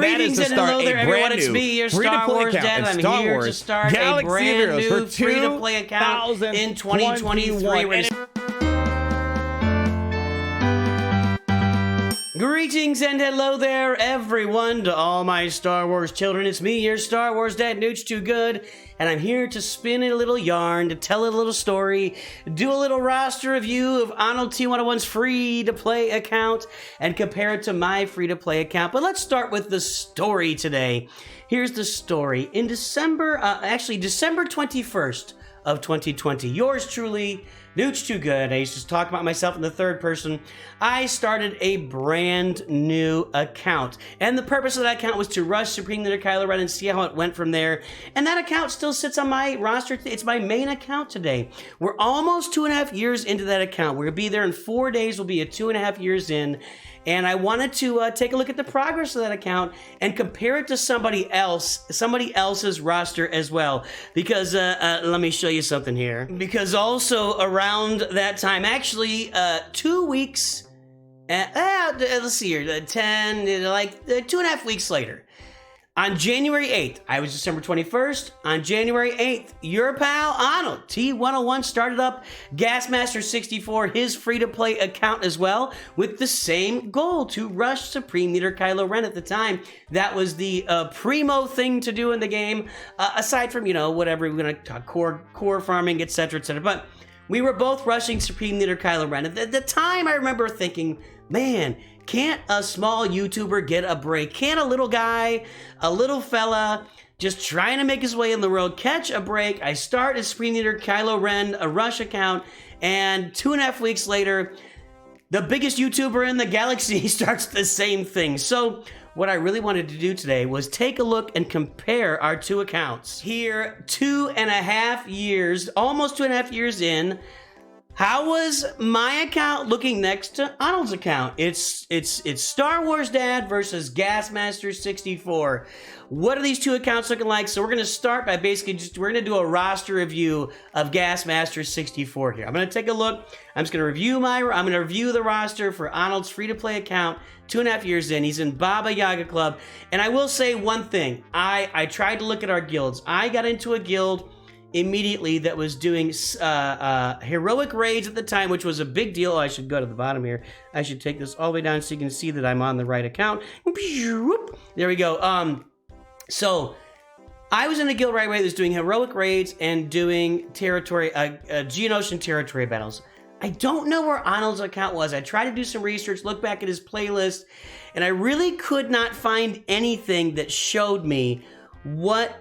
that is to start hello there, a everyone. brand It's new me, your Star free-to-play Wars account dad. in I'm Star here Wars to start a Galaxy brand Heroes new for free-to-play account in 2023. Greetings and hello there, everyone, to all my Star Wars children. It's me, your Star Wars dad, AhnaldT101, and I'm here to spin a little yarn, to tell a little story, do a little roster review of AhnaldT101's free-to-play account, and compare it to my free-to-play account. But let's start with the story today. Here's the story. In December 21st of 2020, yours truly, AhnaldT101. I used to talk about myself in the third person. I started a brand new account, and the purpose of that account was to rush Supreme Leader Kylo Ren and see how it went from there. And that account still sits on my roster. It's my main account today. We're almost 2.5 years into that account. We're gonna be there in 4 days. We'll be at 2.5 years in. And I wanted to take a look at the progress of that account and compare it to somebody else's roster as well. Because let me show you something here. Because also around that time, actually 2 weeks, let's see here, 2.5 weeks later, on January 8th, I was December 21st. On January 8th, your pal AhnaldT101 started up Gasmaster64, his free-to-play account as well, with the same goal, to rush Supreme Leader Kylo Ren at the time. That was the primo thing to do in the game, aside from, you know, whatever, we're going to talk core farming, etc., etc. But we were both rushing Supreme Leader Kylo Ren. At the time, I remember thinking, man, can't a small YouTuber get a break? Can't a little guy, a little fella, just trying to make his way in the world, catch a break? I start as Supreme Leader Kylo Ren, a rush account, and 2.5 weeks later, the biggest YouTuber in the galaxy starts the same thing. So what I really wanted to do today was take a look and compare our two accounts. Here, 2.5 years, almost 2.5 years in, how was my account looking next to Arnold's account? It's Star Wars Dad versus Gasmaster64. What are these two accounts looking like? So we're going to start by basically we're going to do a roster review of Gasmaster64 here. I'm going to take a look. I'm going to review the roster for Arnold's free-to-play account, 2.5 years in. He's in Baba Yaga Club. And I will say one thing. I tried to look at our guilds. I got into a guild immediately that was doing heroic raids at the time, which was a big deal. Oh, I should go to the bottom here. I should take this all the way down so you can see that I'm on the right account. There we go. So I was in a guild right away that was doing heroic raids and doing territory, Geonosian territory battles. I don't know where Arnold's account was. I tried to do some research, look back at his playlist, and I really could not find anything that showed me what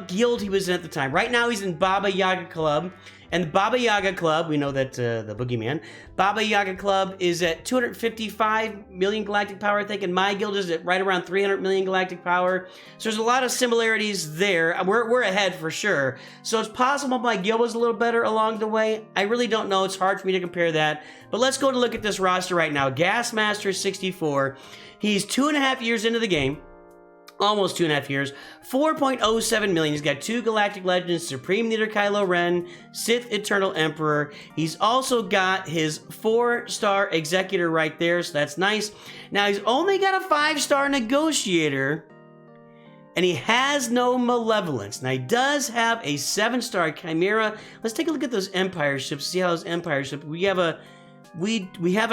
guild he was in at the time. Right now he's in Baba Yaga Club, and Baba Yaga Club, we know that the boogeyman, Baba Yaga Club is at 255 million galactic power, I think, and my guild is at right around 300 million galactic power. So there's a lot of similarities there. We're ahead for sure. So it's possible my guild was a little better along the way. I really don't know. It's hard for me to compare that. But let's go to look at this roster right now. Gasmaster64. He's 2.5 years into the game. Almost 2.5 years, 4.07 million. He's got 2 Galactic Legends, Supreme Leader Kylo Ren, Sith Eternal Emperor. He's also got his 4-star Executor right there, so that's nice. Now, he's only got a 5-star Negotiator, and he has no Malevolence. Now, he does have a 7-star Chimera. Let's take a look at those Empire ships, see how those Empire ships... We have a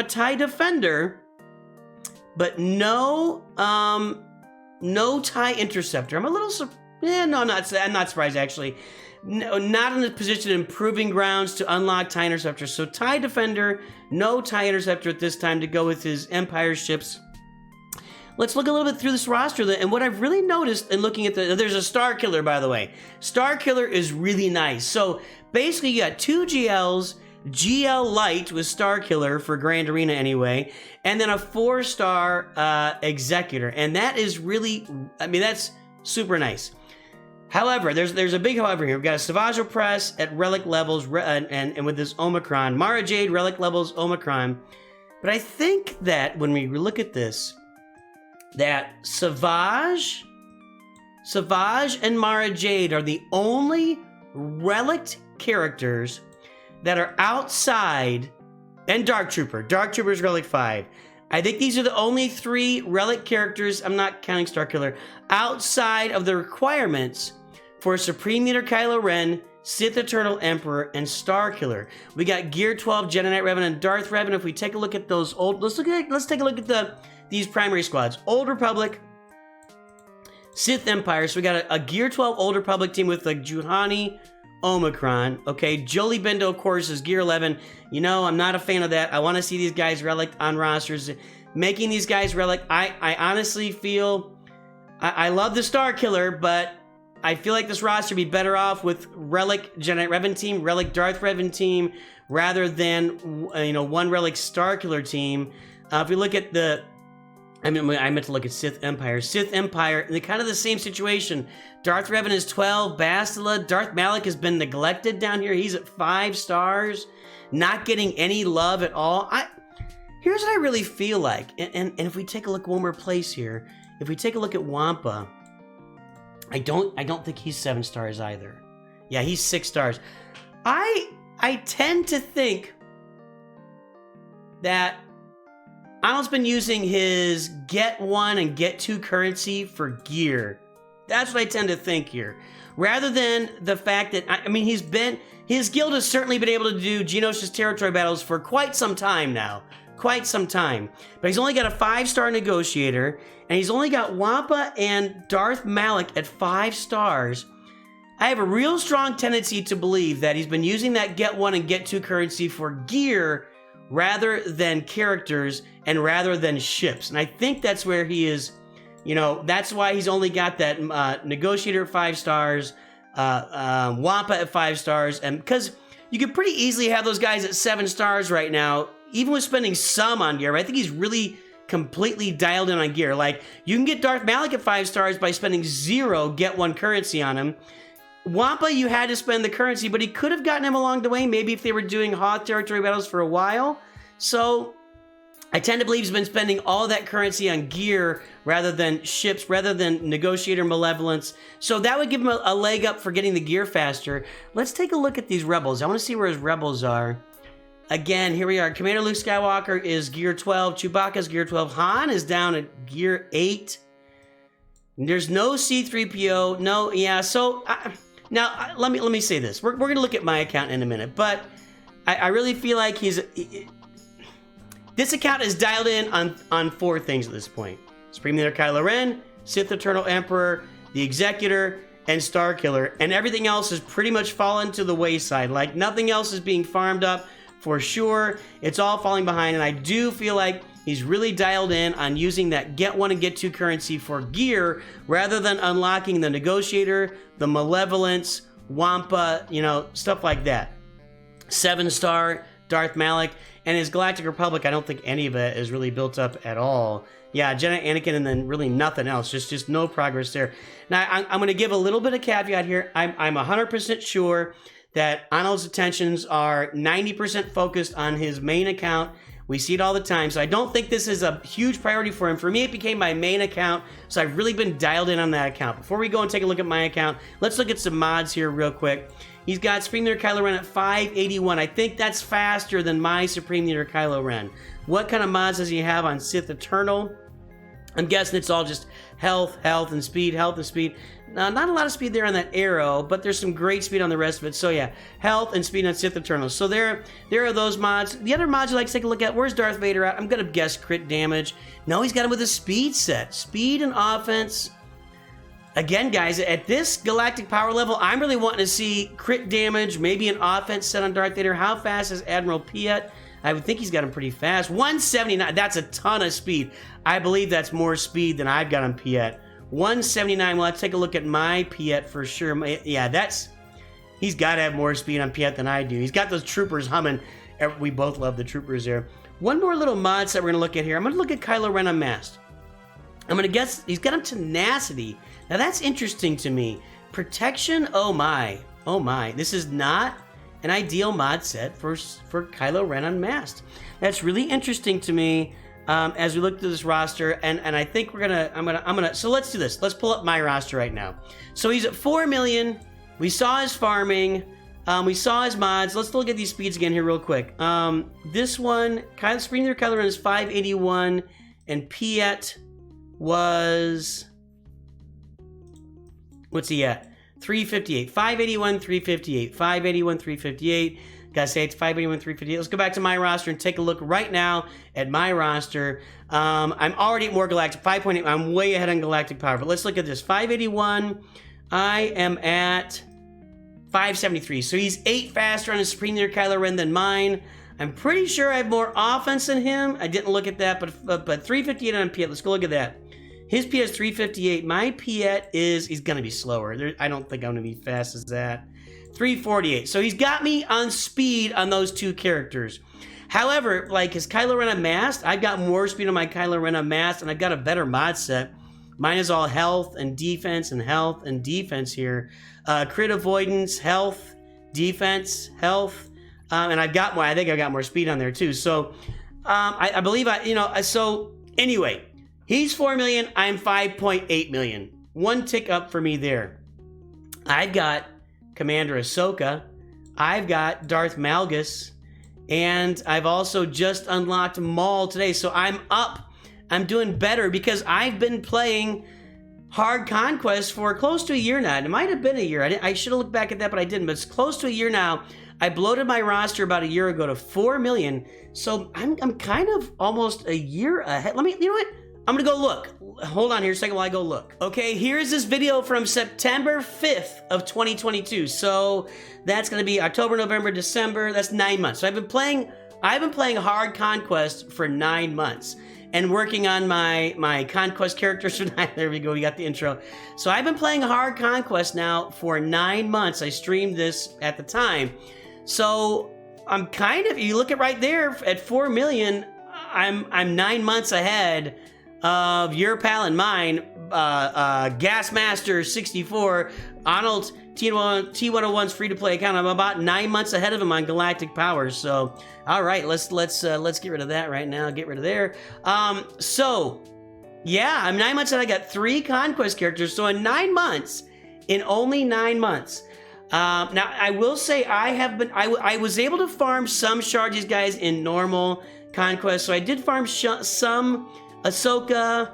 TIE Defender, but no TIE Interceptor. I'm a little I'm not surprised, actually. No, not in the position of improving grounds to unlock TIE Interceptor. So TIE Defender, no TIE Interceptor at this time to go with his Empire ships. Let's look a little bit through this roster, and what I've really noticed in looking at there's a Star Killer, by the way. Star Killer is really nice. So basically you got 2 GLs, GL Light with Star Killer for Grand Arena anyway, and then a 4-star Executor, and that is really, I mean, that's super nice. However, there's a big however here. We've got a Savage Press at relic levels, and with this Omicron, Mara Jade relic levels Omicron, but I think that when we look at this, that Savage and Mara Jade are the only relic characters that are outside, and Dark Trooper. Dark Trooper's Relic 5. I think these are the only 3 relic characters, I'm not counting Starkiller, outside of the requirements for Supreme Leader Kylo Ren, Sith Eternal Emperor, and Starkiller. We got Gear 12, Jedi Knight Revan, and Darth Revan. If we take a look at those old, let's take a look at these primary squads. Old Republic, Sith Empire. So we got a Gear 12 Old Republic team with like Juhani, Omicron. Okay, Jolie Bendo, of course, is Gear 11. You know, I'm not a fan of that. I want to see these guys relic on rosters. Making these guys relic, I honestly feel, I love the Starkiller, but I feel like this roster would be better off with Relic Jedi Revan team, Relic Darth Revan team, rather than, one Relic Starkiller team. If we look at I meant to look at Sith Empire. Sith Empire, they're kind of the same situation. Darth Revan is 12, Bastila. Darth Malak has been neglected down here. He's at 5 stars, not getting any love at all. Here's what I really feel like, and if we take a look one more place here, if we take a look at Wampa, I don't think he's 7 stars either. Yeah, he's 6 stars. I tend to think that Arnold's been using his get 1 and get 2 currency for gear. That's what I tend to think here. Rather than the fact that, his guild has certainly been able to do Geonosis territory battles for quite some time now. Quite some time. But he's only got a 5-star negotiator, and he's only got Wampa and Darth Malak at 5 stars. I have a real strong tendency to believe that he's been using that get 1 and get 2 currency for gear rather than characters and rather than ships. And I think that's where he is, that's why he's only got that negotiator at 5 stars, Wampa at 5 stars, and because you could pretty easily have those guys at 7 stars right now, even with spending some on gear. I think he's really completely dialed in on gear. Like, you can get Darth Malak at 5 stars by spending 0 get 1 currency on him. Wampa, you had to spend the currency, but he could have gotten him along the way, maybe if they were doing Hoth territory battles for a while. So I tend to believe he's been spending all that currency on gear rather than ships, rather than negotiator malevolence. So that would give him a leg up for getting the gear faster. Let's take a look at these rebels. I want to see where his rebels are. Again, here we are. Commander Luke Skywalker is Gear 12. Chewbacca's Gear 12. Han is down at Gear 8. There's no C-3PO. No, yeah. So now let me say this. We're going to look at my account in a minute, but I really feel like this account is dialed in on 4 things at this point: Supreme Leader Kylo Ren, Sith Eternal Emperor, the Executor, and Starkiller, and everything else has pretty much fallen to the wayside. Like, nothing else is being farmed up. For sure, it's all falling behind, and I do feel like he's really dialed in on using that get 1 and get 2 currency for gear rather than unlocking the negotiator, the malevolence, Wampa, stuff like that. 7-star Darth Malak, and his Galactic Republic, I don't think any of it is really built up at all. Yeah, Jedi Anakin, and then really nothing else. Just no progress there. Now, I'm going to give a little bit of caveat here. I'm 100% sure that Arnold's attentions are 90% focused on his main account. We see it all the time, so I don't think this is a huge priority for him. For me, it became my main account, so I've really been dialed in on that account. Before we go and take a look at my account, let's look at some mods here real quick. He's got Supreme Leader Kylo Ren at 581. I think that's faster than my Supreme Leader Kylo Ren. What kind of mods does he have on Sith Eternal? I'm guessing it's all just health, and speed, health and speed. Not a lot of speed there on that arrow, but there's some great speed on the rest of it. So yeah, health and speed on Sith Eternal. So there are those mods. The other mods you like to take a look at, where's Darth Vader at? I'm going to guess crit damage. No, he's got him with a speed set. Speed and offense. Again, guys, at this galactic power level, I'm really wanting to see crit damage, maybe an offense set on Darth Vader. How fast is Admiral Piet? I would think he's got him pretty fast. 179, that's a ton of speed. I believe that's more speed than I've got on Piet. 179, well, let's take a look at my Piet for sure. Yeah, he's got to have more speed on Piet than I do. He's got those troopers humming. We both love the troopers there. One more little mods that we're going to look at here. I'm going to look at Kylo Ren Unmasked. I'm going to guess he's got him tenacity. Now, that's interesting to me. Protection, oh my. This is not an ideal mod set for Kylo Ren Unmasked. That's really interesting to me. As we look through this roster, and I think I'm gonna. So let's do this. Let's pull up my roster right now. So he's at 4 million. We saw his farming. We saw his mods. Let's look at these speeds again here real quick. This one, Spring Leader Kylo Ren is 581, and Piet was, what's he at? 358. 581, 358. 581, 358. Gotta say it's 581, 358. Let's go back to my roster and take a look right now at my roster. I'm already at more Galactic, 5.8. I'm way ahead on Galactic Power, but let's look at this. 581. I am at 573. So he's 8 faster on his Supreme Leader Kylo Ren than mine. I'm pretty sure I have more offense than him. I didn't look at that, but 358 on Piet. Let's go look at that. His Piet is 358. My Piet he's going to be slower. I don't think I'm going to be fast as that. 348. So he's got me on speed on those 2 characters. However, like his Kylo Ren Unmasked, I've got more speed on my Kylo Ren Unmasked, and I've got a better mod set. Mine is all health and defense and health and defense here. Crit avoidance, health, defense, health. And I've got more. I think I got more speed on there too. So I believe so anyway, he's 4 million. I'm 5.8 million. 1 tick up for me there. I've got Commander Ahsoka. I've got Darth Malgus. And I've also just unlocked Maul today. So I'm up. I'm doing better because I've been playing Hard Conquest for close to a year now. It might have been a year. I should have looked back at that, but I didn't. But it's close to a year now. I bloated my roster about a year ago to 4 million. So I'm kind of almost a year ahead. You know what? I'm going to go look. Hold on here a second while I go look. Okay, here's this video from September 5th of 2022. So that's going to be October, November, December. That's 9 months. So I've been playing Hard Conquest for 9 months. And working on my Conquest characters for 9. There we go, we got the intro. So I've been playing Hard Conquest now for 9 months. I streamed this at the time. So I'm you look at right there at 4 million, I'm 9 months ahead of your pal and mine, Gasmaster 64, Arnold T101's free-to-play account. I'm about 9 months ahead of him on Galactic Power. So, all right, let's get rid of that right now. Get rid of there. So, yeah, I'm 9 months ahead. I got 3 Conquest characters. So in 9 months, in only 9 months. Now I will say I was able to farm some shards, guys, in normal Conquest. So I did farm some Ahsoka,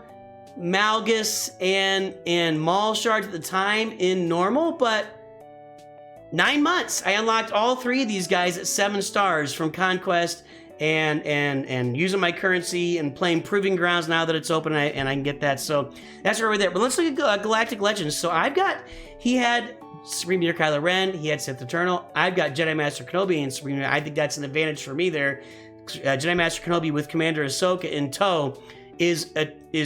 Malgus, and Maul shards at the time in normal, but 9 months. I unlocked all 3 of these guys at 7 stars from Conquest and using my currency and playing Proving Grounds now that it's open and I can get that. So that's right there. But let's look at Galactic Legends. So he had Supreme Leader Kylo Ren, he had Sith Eternal. I've got Jedi Master Kenobi and Supreme Leader. I think that's an advantage for me there. Jedi Master Kenobi with Commander Ahsoka in tow is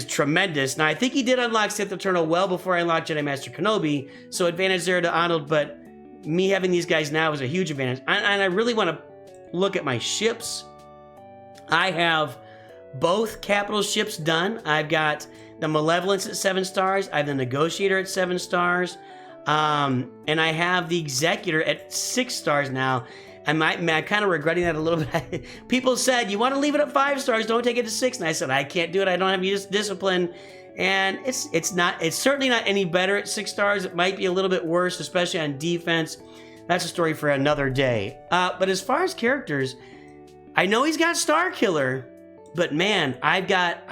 tremendous. Now I think he did unlock Sith Eternal well before I unlocked Jedi Master Kenobi, so advantage there to Arnold. But me having these guys now is a huge advantage. And I really want to look at my ships. I have both capital ships done. I've got the Malevolence at 7 stars. I have the Negotiator at 7 stars. And I have the Executor at 6 stars now. I'm kind of regretting that a little bit. People said, you want to leave it at 5 stars, don't take it to 6. And I said, I can't do it. I don't have discipline. And it's certainly not any better at 6 stars. It might be a little bit worse, especially on defense. That's a story for another day. But as far as characters, I know he's got Star Killer, but man, I've got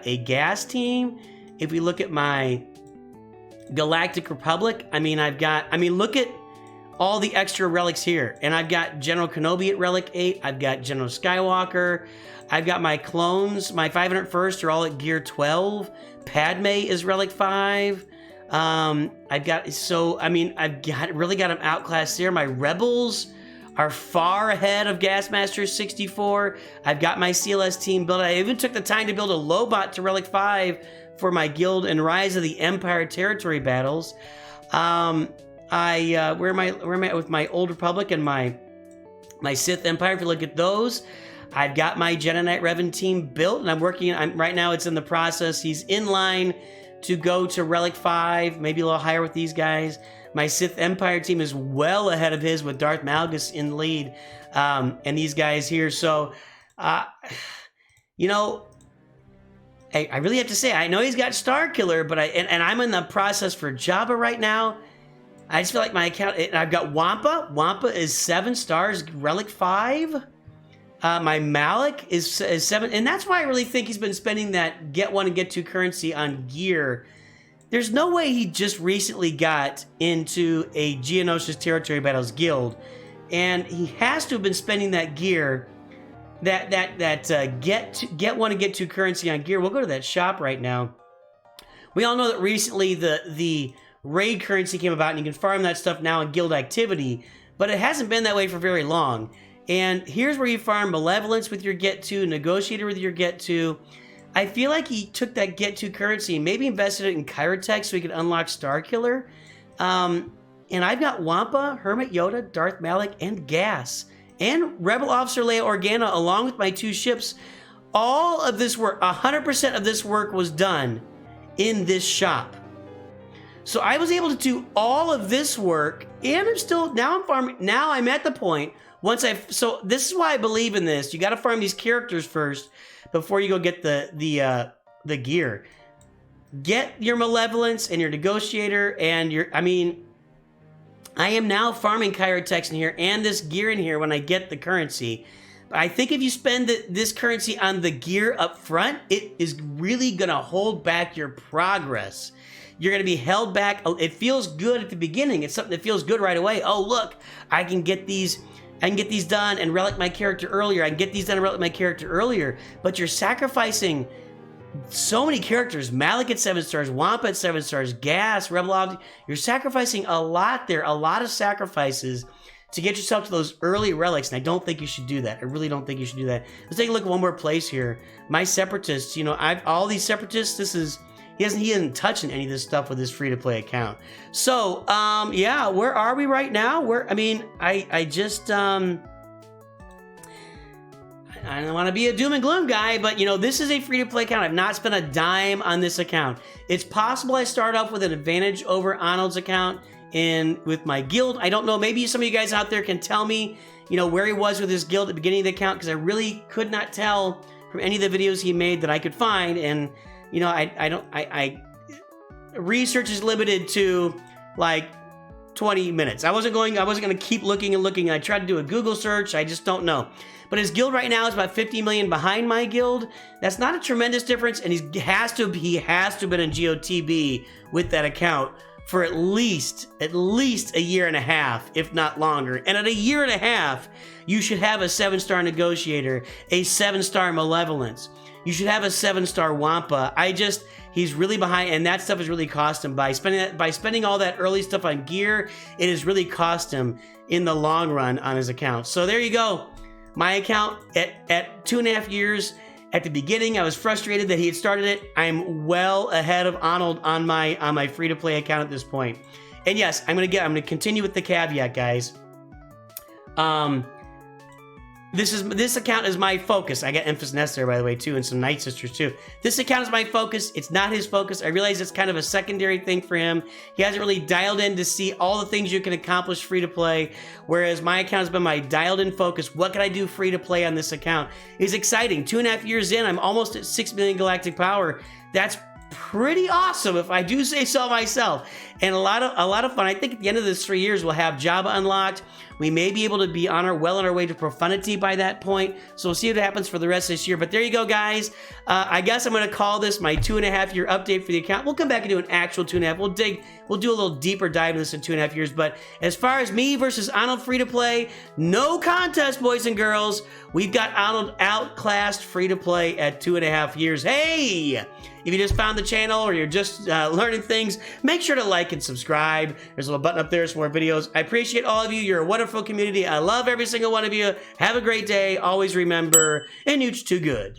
a gas team. If we look at my Galactic Republic, look at all the extra relics here. And I've got General Kenobi at Relic 8. I've got General Skywalker. I've got my clones. My 501st are all at Gear 12. Padme is Relic 5. I've really got them outclassed there. My Rebels are far ahead of Gasmaster 64. I've got my CLS team built. I even took the time to build a Lobot to Relic 5 for my Guild and Rise of the Empire territory battles. Where am I with my Old Republic and my Sith Empire? If you look at those, I've got my Jedi Knight Revan team built, and right now it's in the process. He's in line to go to Relic 5, maybe a little higher with these guys. My Sith Empire team is well ahead of his with Darth Malgus in lead, and these guys here. So, I really have to say, I know he's got Star Killer, but I'm in the process for Jabba right now. I just feel like my account, I've got Wampa. Wampa is 7 stars, Relic 5. My Malik is 7, and that's why I really think he's been spending that get 1 and get 2 currency on gear. There's no way he just recently got into a Geonosis Territory Battles guild, and he has to have been spending that gear, that get 1 and get 2 currency on gear. We'll go to that shop right now. We all know that recently the raid currency came about, and you can farm that stuff now in guild activity, but it hasn't been that way for very long. And here's where you farm Malevolence with your Get 2, Negotiator with your Get 2. I feel like he took that Get 2 currency and maybe invested it in Kyrotech so he could unlock Starkiller. And I've got Wampa, Hermit Yoda, Darth Malik, and Gas. And Rebel Officer Leia Organa along with my 2 ships. All of this work, 100% of this work was done in this shop. So I was able to do all of this work, and I'm still, now I'm farming, now I'm at the point, so this is why I believe in this. You got to farm these characters first before you go get the gear. Get your Malevolence and your Negotiator and your, I am now farming Kyrotech in here and this gear in here when I get the currency. But I think if you spend this currency on the gear up front, it is really going to hold back your progress. You're going to be held back. It feels good at the beginning. It's something that feels good right away. Oh, look, I can get these done and relic my character earlier. I can get these done and relic my character earlier. But you're sacrificing so many characters. Malik at 7 stars, Wampa at 7 stars, Gas, Rebel Object. You're sacrificing a lot there, a lot of sacrifices to get yourself to those early relics, and I don't think you should do that. I really don't think you should do that. Let's take a look at one more place here. My Separatists, you know, all these Separatists, he isn't touching any of this stuff with his free-to-play account. So, yeah, where are we right now? I don't want to be a doom and gloom guy, but, you know, this is a free-to-play account. I've not spent a dime on this account. It's possible I start off with an advantage over Arnold's account with my guild. I don't know. Maybe some of you guys out there can tell me, you know, where he was with his guild at the beginning of the account, because I really could not tell from any of the videos he made that I could find. And, you know, research is limited to like 20 minutes. I wasn't going to keep looking and looking. I tried to do a Google search. I just don't know. But his guild right now is about 50 million behind my guild. That's not a tremendous difference, and he has to have been in GOTB with that account for at least a year and a half, if not longer. And at a year and a half, you should have a 7-star Negotiator, a 7-star Malevolence. You should have a 7-star Wampa. He's really behind, and that stuff has really cost him. By spending all that early stuff on gear, it has really cost him in the long run on his account. So there you go. My account at 2.5 years. At the beginning, I was frustrated that he had started it. I'm well ahead of Arnold on my free-to-play account at this point. And yes, I'm gonna continue with the caveat, guys. This account is my focus. I got Emphas Nest there, by the way, too, and some Night Sisters, too. This account is my focus. It's not his focus. I realize it's kind of a secondary thing for him. He hasn't really dialed in to see all the things you can accomplish free-to-play, whereas my account has been my dialed-in focus. What can I do free-to-play on this account? It's exciting. 2.5 years in, I'm almost at 6 million galactic power. That's pretty awesome, if I do say so myself, and a lot of fun. I think at the end of this 3 years, we'll have Java unlocked. We may be able to be well on our way to profundity by that point. So we'll see what happens for the rest of this year. But there you go, guys. I guess I'm going to call this my 2.5 year update for the account. We'll come back and do an actual 2.5. We'll do a little deeper dive into this in 2.5 years. But as far as me versus Arnold free to play, no contest, boys and girls. We've got Arnold outclassed free to play at 2.5 years. Hey! If you just found the channel or you're just learning things, make sure to like and subscribe. There's a little button up there, some more videos. I appreciate all of you. You're a wonderful community. I love every single one of you. Have a great day. Always remember, AhnaldT101.